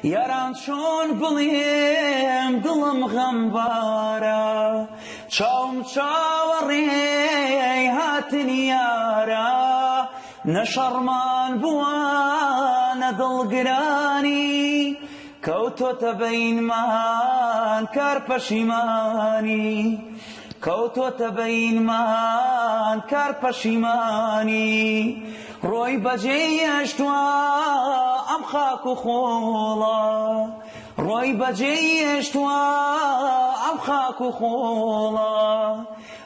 یاران چۆن بڵێم دڵم غەمبارە چاوم چاوەڕێی هاتن یارە نەشەڕمان بووە نە دڵگرانی کەوتۆتە بەینمان کار پەشیمانی کەوتۆتە بەینمان کار پەشیمانی ڕۆی بەجێی هێشتووە ئەم خاک و خۆڵە ڕۆی بەجێی هێشتووە ئەم خاک و خۆڵە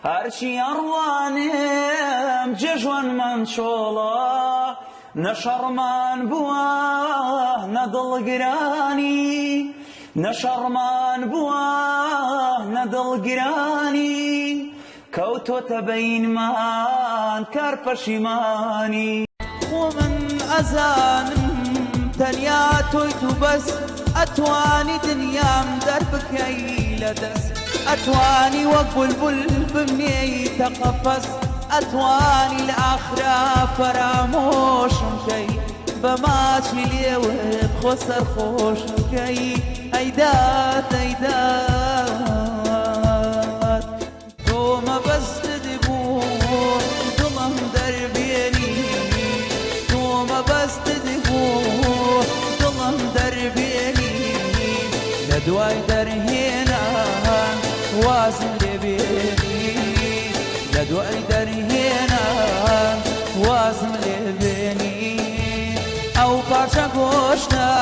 هەرچی ئەڕوانم جێژوانمان چۆڵە نەشەڕمان بووە نە دڵگرانی نەشەڕمان بووە نە دڵگرانی کەوتۆتە بەینمان کار پەشیمانی خۆ من ئەزانم تەنیا تۆی تو بەس ئەتوانی دنیام دەربکەی لەدەست ئەتوانی وەک بولبول بمنێیتە قەفەس ئەتوانی لە ئاخرا فەرامۆشم کەی بەماچی لێوت خۆ سەرخۆشم کەی ئەیدات ئەیدات تۆ مەبەستت بوو دڵم دەربێنی تۆ مەبەستت بوو دڵم دەربێنی لە دوای دەرهێنان وازم لێبێنی لە دوای دەرهێنان وازم لێبێنی ئەو پارچە گۆشتە